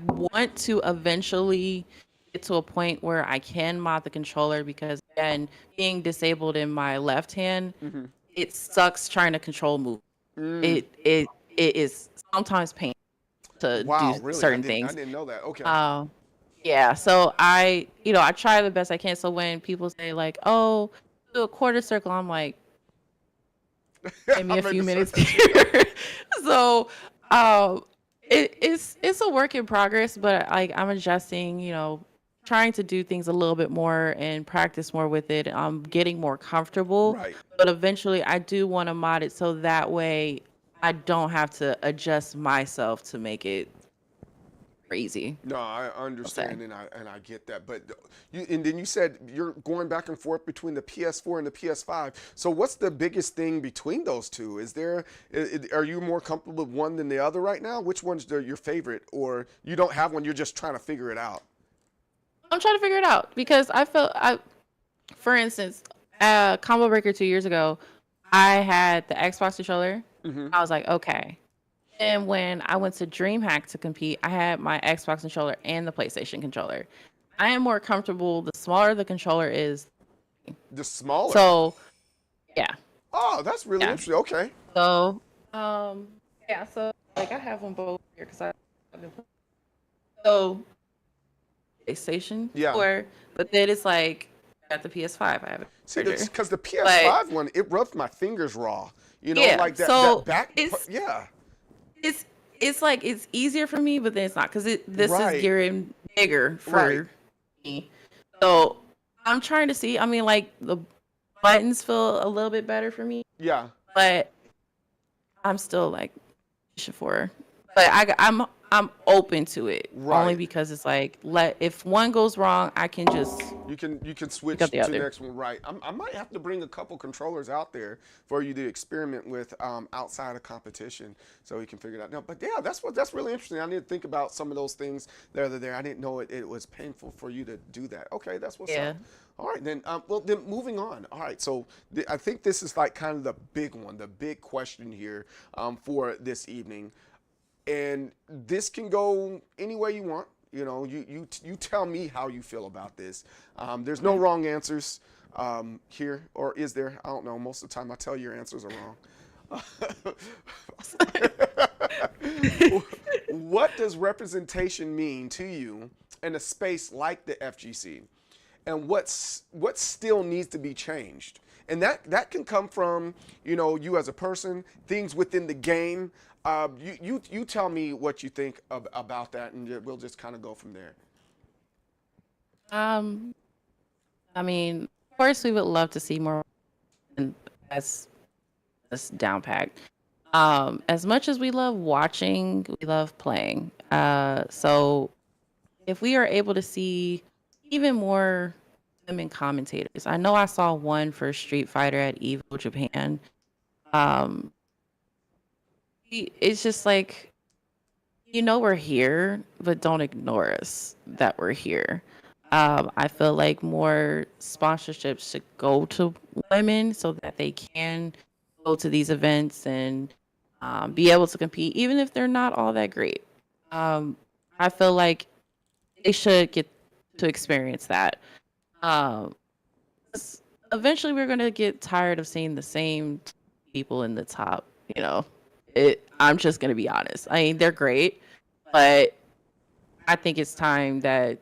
want to eventually get to a point where I can mod the controller because, again, being disabled in my left hand, it sucks trying to control move. It is sometimes painful to do certain things. I didn't know that. Okay. Yeah. So I try the best I can. So when people say like, "Oh, do a quarter circle," I'm like, "Give me a few minutes here." So, it's a work in progress, but like I'm adjusting, trying to do things a little bit more and practice more with it. I'm getting more comfortable, Right. But eventually I do want to mod it so that way I don't have to adjust myself to make it crazy. No, I understand and I get that. But then you said you're going back and forth between the PS4 and the PS5. So what's the biggest thing between those two? Are you more comfortable with one than the other right now? Which one's your favorite? Or you don't have one, you're just trying to figure it out? I'm trying to figure it out because for instance, Combo Breaker 2 years ago, I had the Xbox controller. I was like, okay. And when I went to DreamHack to compete, I had my Xbox controller and the PlayStation controller. I am more comfortable the smaller the controller is. The smaller? So, yeah. Oh, that's really interesting. Okay. So, so like I have them both here because I've been playing. So, PlayStation 4, but then it's like at the PS5 I have it. See, because the PS5 one, it rubbed my fingers raw. Like that, so that back. It's like it's easier for me, but then it's not because this is gearing bigger for me. So I'm trying to see. I mean, like the buttons feel a little bit better for me. Yeah. But I'm still like for. But I'm open to it only because it's like if one goes wrong, I can just you can switch to the next one. Right. I might have to bring a couple controllers out there for you to experiment with outside of competition so you can figure it out. No, but yeah, that's really interesting. I need to think about some of those things that are there. I didn't know it was painful for you to do that. Okay, that's what's up. All right, then. Then moving on. All right, so I think this is like kind of the big one, the big question here for this evening. And this can go any way you want. You tell me how you feel about this. There's no wrong answers here, or is there? I don't know. Most of the time I tell you your answers are wrong. What does representation mean to you in a space like the FGC? And what still needs to be changed? And that can come from, you as a person, things within the game. You tell me what you think about that, and we'll just kind of go from there. I mean, of course, we would love to see more as down packed. As much as we love watching, we love playing. So if we are able to see even more women commentators, I know I saw one for Street Fighter at Evo Japan. Um, it's just like, we're here, but don't ignore us that we're here. I feel like more sponsorships should go to women so that they can go to these events and be able to compete, even if they're not all that great. I feel like they should get to experience that. Um, 'Cause eventually, we're gonna get tired of seeing the same people in the top. You know, I'm just gonna be honest. I mean, they're great, but I think it's time that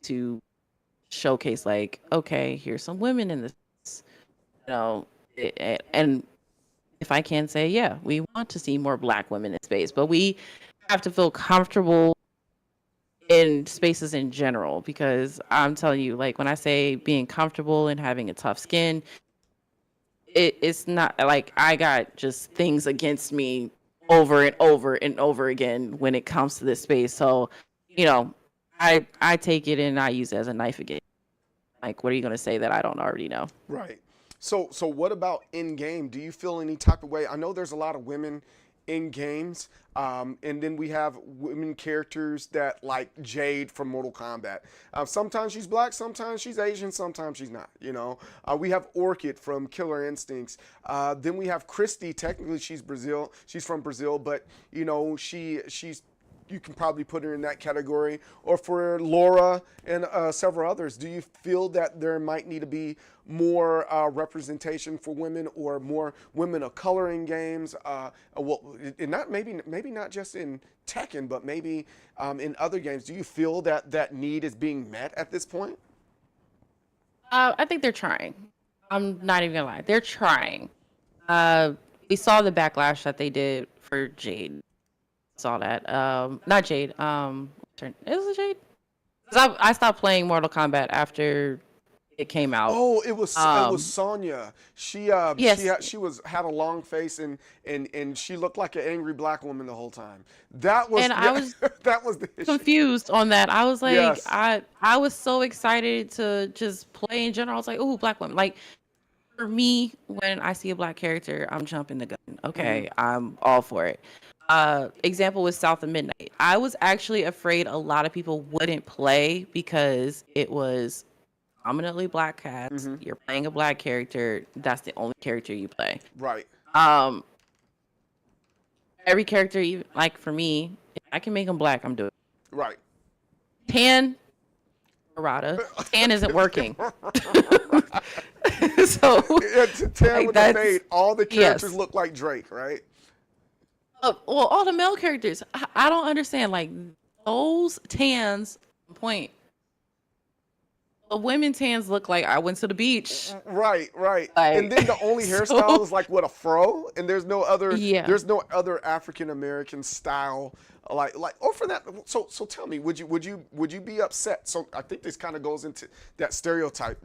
to showcase, like, okay, here's some women in this. You know, and if I can say, yeah, we want to see more Black women in space, but we have to feel comfortable in spaces in general, because I'm telling you, like, when I say being comfortable and having a tough skin, it's not like I got just things against me over and over and over again when it comes to this space. So, you know, I take it and I use it as a knife again. Like, what are you gonna say that I don't already know? Right. So what about in game? Do you feel any type of way? I know there's a lot of women in games, and then we have women characters that like Jade from Mortal Kombat. Sometimes she's Black, sometimes she's Asian, sometimes she's not. We have Orchid from Killer Instincts. Then we have Christy. Technically, she's Brazil. She's from Brazil, but she's you can probably put her in that category. Or for Laura and several others, do you feel that there might need to be more representation for women, or more women of color in games? And not maybe not just in Tekken, but maybe in other games. Do you feel that that need is being met at this point? I think they're trying. I'm not even gonna lie, they're trying. We saw the backlash that they did for Jade. Saw that. Not Jade. Is it Jade? 'Cause I stopped playing Mortal Kombat after it came out. Oh, it was Sonya. She Yes. had a long face, and she looked like an angry Black woman the whole time. That was And I was that was the issue. confused on that. I was like, Yes. I was so excited to just play in general. I was like, oh, Black women. Like, for me, when I see a Black character, I'm jumping the gun. Okay, I'm all for it. Example was South of Midnight. I was actually afraid a lot of people wouldn't play because it was prominently Black cats. You're playing a Black character. That's the only character you play. Right. Every character, even like for me, if I can make them Black, I'm doing it. Right. Tan, Murata. Tan isn't working. So, Yeah, Tan like, with the that's fade. All the characters yes. look like Drake, right? Well, all the male characters, I don't understand. Like, those tans, point. The women tans look like I went to the beach. Right. Like, And then the only so hairstyle is like what, a fro, and there's no other yeah. African American style like or for that. So tell me, would you be upset? So I think this kind of goes into that stereotype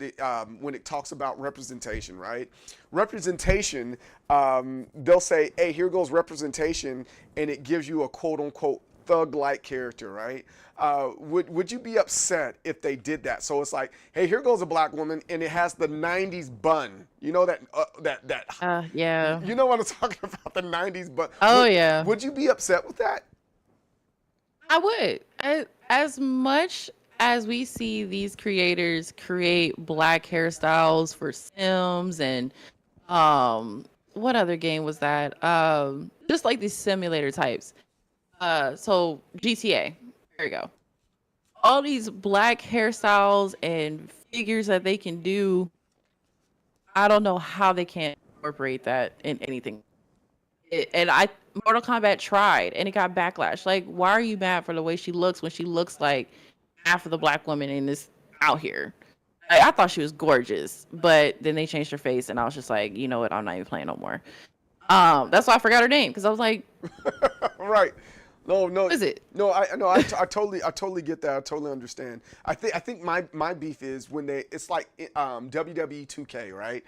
when it talks about representation, right? Representation, they'll say, hey, here goes representation, and it gives you a quote unquote thug-like character, right? Would you be upset if they did that? So it's like, hey, here goes a Black woman, and it has the '90s bun. You know that Yeah. You know what I'm talking about, the '90s bun. Oh, yeah. Would you be upset with that? I would. As much as we see these creators create Black hairstyles for Sims and what other game was that? Just like these simulator types. So GTA. There you go. All these Black hairstyles and figures that they can do. I don't know how they can't incorporate that in anything. Mortal Kombat tried, and it got backlash. Like, why are you mad for the way she looks when she looks like half of the Black woman in this out here? Like, I thought she was gorgeous, but then they changed her face, and I was just like, you know what? I'm not even playing no more. That's why I forgot her name, because I was like, Right. No. what is it? No, I totally get that. I totally understand. I think my beef is when it's like WWE 2K, right?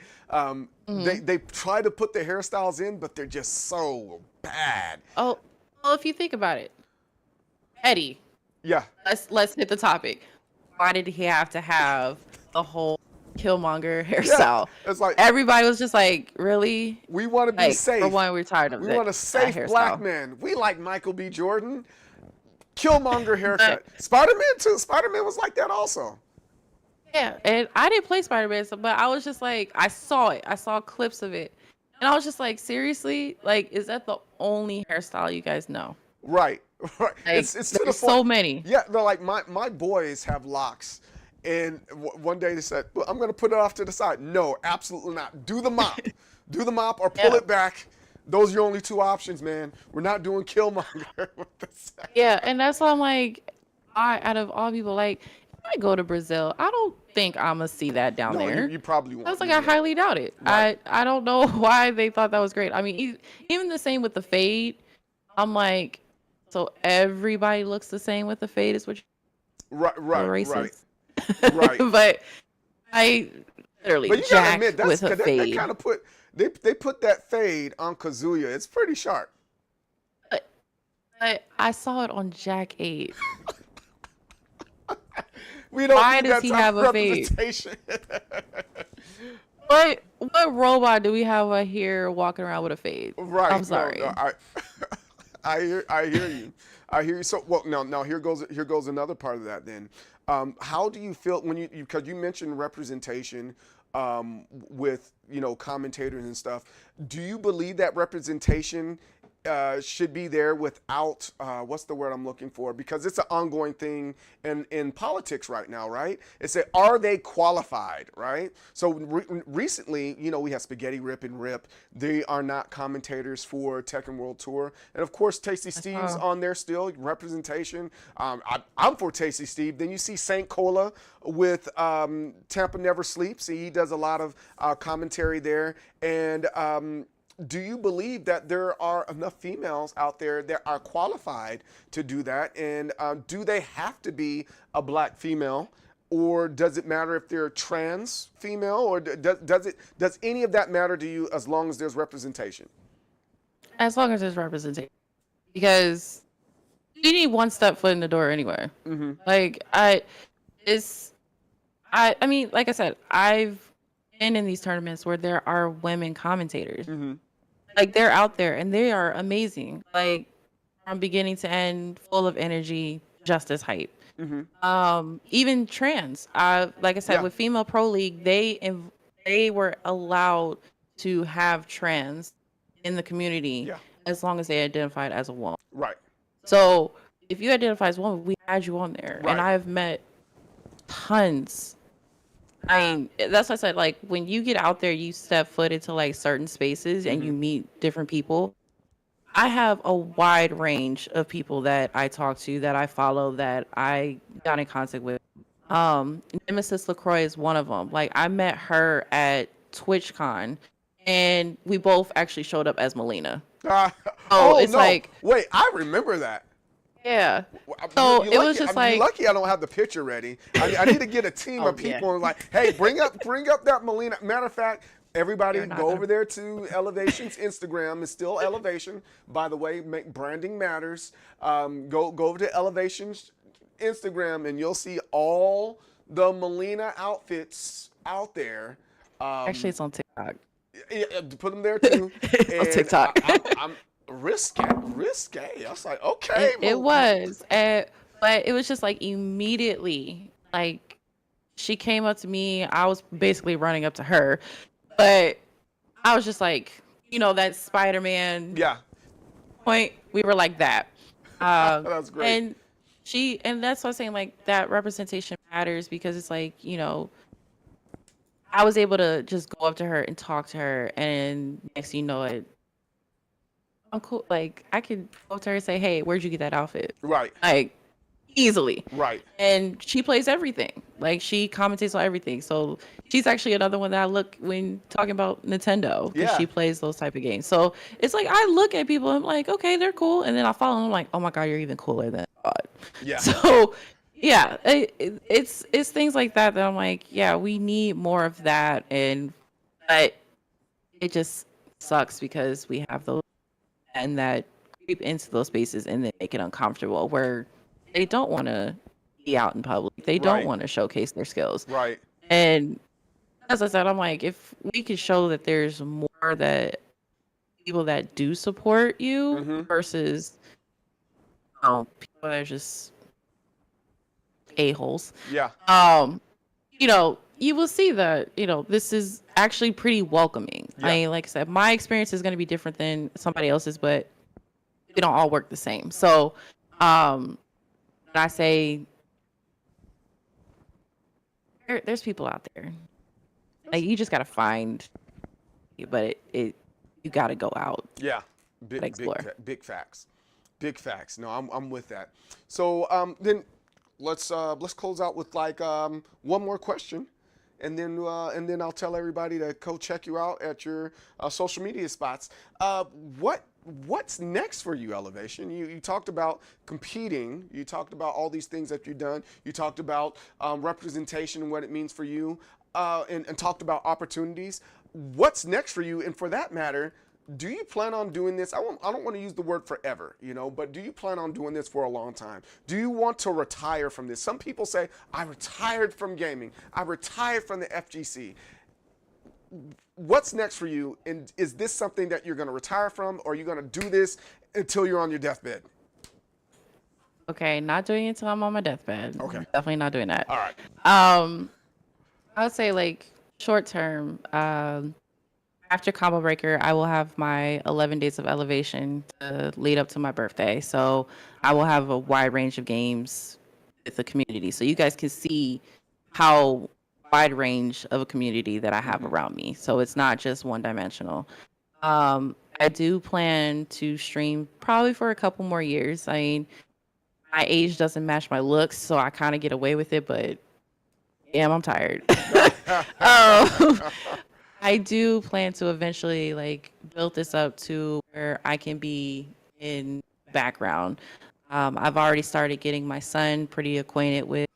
They try to put the hairstyles in, but they're just so bad. Oh, well, if you think about it, Eddie. Yeah. Let's hit the topic. Why did he have to have the whole Killmonger Yeah, hairstyle. it's like Everybody was just like, really? we want to be Like, safe. for one, we're tired of We that, want a that safe black hairstyle. man. We like Michael B. Jordan. Killmonger But haircut. Spider-Man too. Spider-Man was like that also. yeah, and I didn't play Spider-Man, but I was just like, I saw it. I saw clips of it. And I was just like, seriously? Like, is that the only hairstyle you guys know? Right. Right. Like, It's to the there's point. so many. Yeah, they're like my boys have locks, and one day they said, well, "I'm gonna put it off to the side." No, absolutely not. Do the mop, do the mop, or pull Yeah. it back. Those are your only two options, man. We're not doing Killmonger. With the side. Yeah, and that's why I'm like, out of all people, like, if I go to Brazil, I don't think I'm gonna see that down No, there. you probably I won't. was like, I highly doubt it. Right. I don't know why they thought that was great. I mean, even the same with the fade. I'm like, so everybody looks the same with the fade is what Right, you're right, right, racist. right. But I literally But you gotta jack admit, with a they fade. kind of put they put that fade on Kazuya. It's pretty sharp. But I saw it on Jack 8. We don't Why need does that he type have of a fade? representation. What robot do we have out here walking around with a fade? Right. I'm sorry. No, I hear you. I hear you. So well, now here goes another part of that. Then, how do you feel when you because you mentioned representation with commentators and stuff? Do you believe that representation should be there without what's the word I'm looking for? Because it's an ongoing thing in politics right now, right? It's a, are they qualified, right? So recently, we have Spaghetti Rip and Rip. They are not commentators for Tekken World Tour, and of course, Tasty Steve's on there still. Representation. I'm for Tasty Steve. Then you see Saint Cola with Tampa Never Sleeps. He does a lot of commentary there, and do you believe that there are enough females out there that are qualified to do that? And do they have to be a black female, or does it matter if they're trans female, or does any of that matter to you as long as there's representation? As long as there's representation, because you need one step foot in the door anyway. Mm-hmm. Like I mean, like I said, I've been in these tournaments where there are women commentators. Mm-hmm. Like they're out there and they are amazing. Like from beginning to end, full of energy, just as hype. Mm-hmm. Even trans. Like I said, Yeah. with Female Pro League, they were allowed to have trans in the community Yeah. as long as they identified as a woman. Right. So if you identify as a woman, we had you on there. Right. And I've met tons. I mean, that's what I said. Like when you get out there, you step foot into like certain spaces and you meet different people. I have a wide range of people that I talk to, that I follow, that I got in contact with. Nemesis LaCroix is one of them. Like I met her at TwitchCon, and we both actually showed up as Melina. It's no. like, Wait, I remember that. yeah. Well, So you're it lucky, was just you're like, lucky I don't have the picture ready. I need to get a team of yeah. people and like, hey, bring up that Melina. Matter of fact, everybody You're not go gonna- over there to Ellev8tion's Instagram. It's still Ellev8tion, by the way. Branding matters. Go over to Ellev8tion's Instagram and you'll see all the Melina outfits out there. actually, it's on TikTok. Yeah, put them there too. On TikTok. I'm risque. I was like, okay. It was, but it was just like immediately, like she came up to me. I was basically running up to her, but I was just like, that Spider-Man Yeah. point. We were like that. That's great. And that's what I'm saying. Like that representation matters because it's like, I was able to just go up to her and talk to her, and next thing you know it, I'm cool. Like I could go up to her and say, "Hey, where'd you get that outfit?" Right. Like easily. Right. And she plays everything. Like she commentates on everything. So she's actually another one that I look when talking about Nintendo, because Yeah. she plays those type of games. So it's like I look at people, I'm like, okay, they're cool, and then I follow them, I'm like, oh my god, you're even cooler than I thought. Yeah. So yeah, it's things like that I'm like, yeah, we need more of that, but it just sucks because we have those and that creep into those spaces and they make it uncomfortable where they don't want to be out in public. They don't Right. want to showcase their skills. Right. And as I said, I'm like, if we could show that there's more that people that do support you Mm-hmm. versus people that are just a-holes, Yeah. You will see that, this is actually pretty welcoming. Yeah. I mean, like I said, my experience is going to be different than somebody else's, but we don't all work the same. So, when I say there's people out there, like, you just got to find, but you got to go out. Yeah. Explore. Big facts. Big facts. No, I'm with that. So then let's close out with like one more question, and then I'll tell everybody to go check you out at your social media spots. What's next for you, Ellev8tion? You talked about competing. You talked about all these things that you've done. You talked about representation and what it means for you, and talked about opportunities. What's next for you? And for that matter, do you plan on doing this? I don't want to use the word forever, but do you plan on doing this for a long time? Do you want to retire from this? Some people say, I retired from gaming. I retired from the FGC. What's next for you? And is this something that you're going to retire from, or are you going to do this until you're on your deathbed? Okay, not doing it until I'm on my deathbed. Okay. Definitely not doing that. All right. I would say, like, short term, after Combo Breaker, I will have my 11 days of Ellev8tion to lead up to my birthday. So I will have a wide range of games with the community. So you guys can see how wide range of a community that I have around me. So it's not just one dimensional. I do plan to stream probably for a couple more years. I mean, my age doesn't match my looks, so I kind of get away with it, but damn, I'm tired. I do plan to eventually like build this up to where I can be in background. I've already started getting my son pretty acquainted with,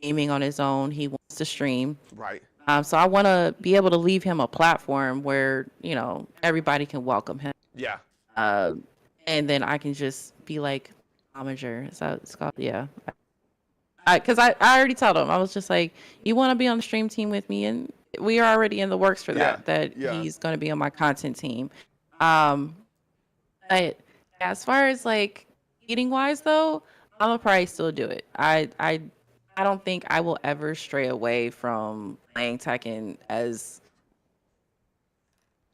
gaming on his own. He wants to stream. Right. So I want to be able to leave him a platform where, everybody can welcome him. Yeah. And then I can just be like, Omager. Is that what it's called? Yeah. Because I already told him, I was just like, you want to be on the stream team with me? And we are already in the works for that, he's going to be on my content team. But as far as like eating wise though, I'm gonna probably still do it. I don't think I will ever stray away from playing Tekken, as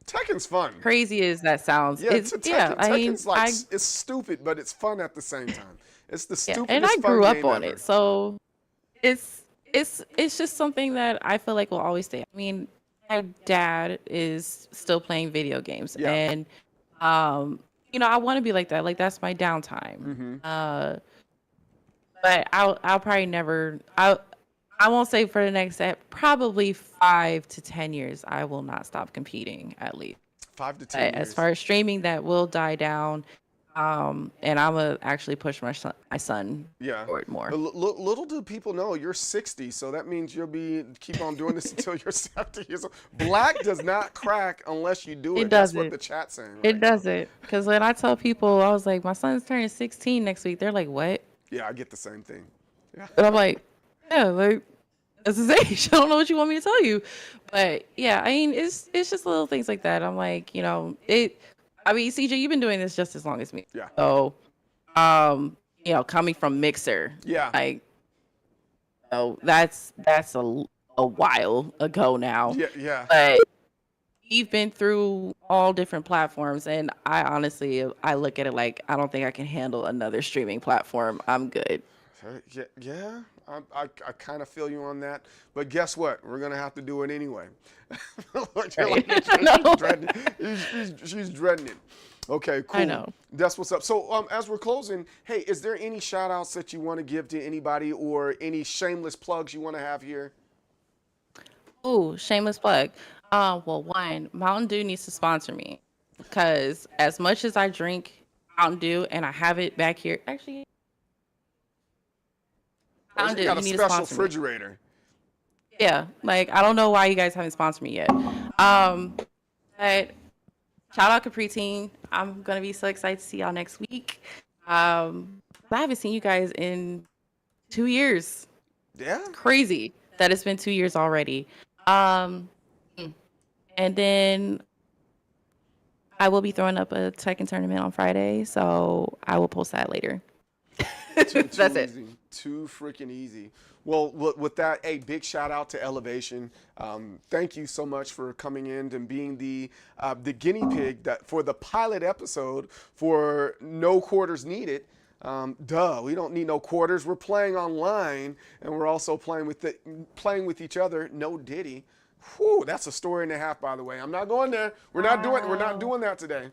Tekken's fun. crazy as that sounds. Yeah, Tekken's like, it's it's stupid, but it's fun at the same time. It's the stupidest and I fun grew up game on ever. it, so it's just something that I feel like will always stay. I mean, my dad is still playing video games, and I want to be like that. Like, that's my downtime. But I'll probably never. I won't say for the next probably 5 to 10 years, I will not stop competing, at least. 5 to 10 years. As far as streaming, that will die down. And I'm gonna actually push my son forward more. Little do people know you're 60, so that means you'll keep on doing this until you're 70 years old. Black does not crack unless you do it. That's what the chat's saying. Right it doesn't, because when I tell people, I was like, my son's turning 16 next week, they're like, what? Yeah, I get the same thing. Yeah. And I'm like, yeah, like, that's his age. I don't know what you want me to tell you, but yeah, I mean, it's just little things like that. I'm like, I mean, CJ, you've been doing this just as long as me. Yeah. So, coming from Mixer. Yeah. Like, that's a while ago now. Yeah, yeah. But we've been through all different platforms, and I honestly look at it like, I don't think I can handle another streaming platform. I'm good. Yeah. I kind of feel you on that, but guess what? We're gonna have to do it anyway. She's dreading it. Okay, cool. I know. That's what's up. So, as we're closing, hey, is there any shout outs that you want to give to anybody, or any shameless plugs you want to have here? Ooh, shameless plug. Well, one, Mountain Dew needs to sponsor me, because as much as I drink Mountain Dew, and I have it back here, actually. You got a special refrigerator. Yeah, like, I don't know why you guys haven't sponsored me yet. But shout out Capri Team. I'm gonna be so excited to see y'all next week. I haven't seen you guys in 2 years. Yeah. Crazy that it's been 2 years already. Um, and then I will be throwing up a Tekken tournament on Friday, so I will post that later. That's it. Easy. Too freaking easy. Well, with that, a big shout out to Ellev8tion. Thank you so much for coming in and being the guinea pig that for the pilot episode for No Quarters Needed. We don't need no quarters. We're playing online, and we're also playing with each other. No Diddy. Whew, that's a story and a half, by the way. I'm not going there. We're not doing that today.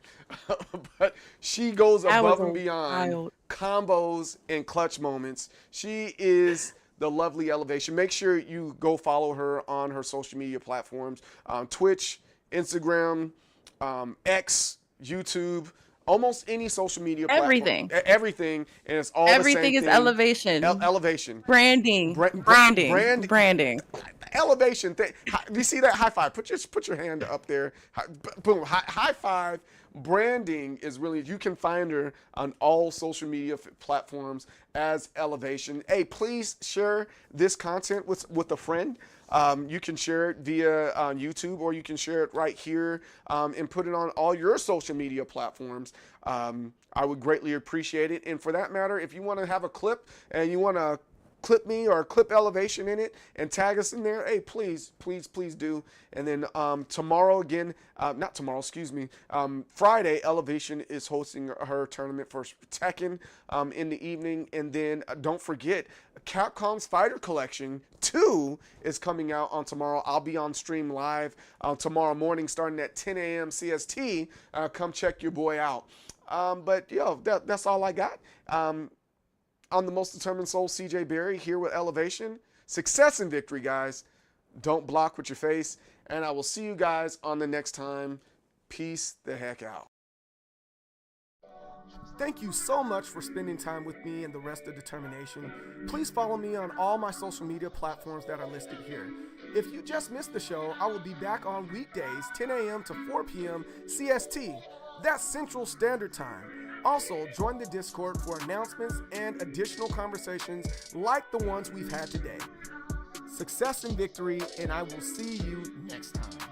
But she goes above and beyond combos and clutch moments. She is the lovely Ellev8tion. Make sure you go follow her on her social media platforms, Twitch, Instagram, X, YouTube. Almost any social media platform. Everything. And it's all everything the same is Ellev8tion. Ellev8tion. Branding. Branding. Ellev8tion. Do you see that? High five. Put your hand up there. Boom. High five. Branding is really, you can find her on all social media platforms as Ellev8tion. Hey, please share this content with a friend. You can share it via YouTube, or you can share it right here and put it on all your social media platforms. I would greatly appreciate it. And for that matter, if you want to have a clip and you want to clip me or clip Ellev8tion in it and tag us in there, hey, please do. And then tomorrow again, not tomorrow, excuse me, Friday, Ellev8tion is hosting her tournament for Tekken in the evening. And then don't forget, Capcom's Fighter Collection 2 is coming out on tomorrow. I'll be on stream live tomorrow morning starting at 10 a.m. CST. Come check your boy out. But that's all I got. I'm the most determined soul, CJ Berry, here with Ellev8tion. Success and victory, guys. Don't block with your face. And I will see you guys on the next time. Peace the heck out. Thank you so much for spending time with me and the rest of Determination. Please follow me on all my social media platforms that are listed here. If you just missed the show, I will be back on weekdays, 10 a.m. to 4 p.m. CST. That's Central Standard Time. Also, join the Discord for announcements and additional conversations like the ones we've had today. Success and victory, and I will see you next time.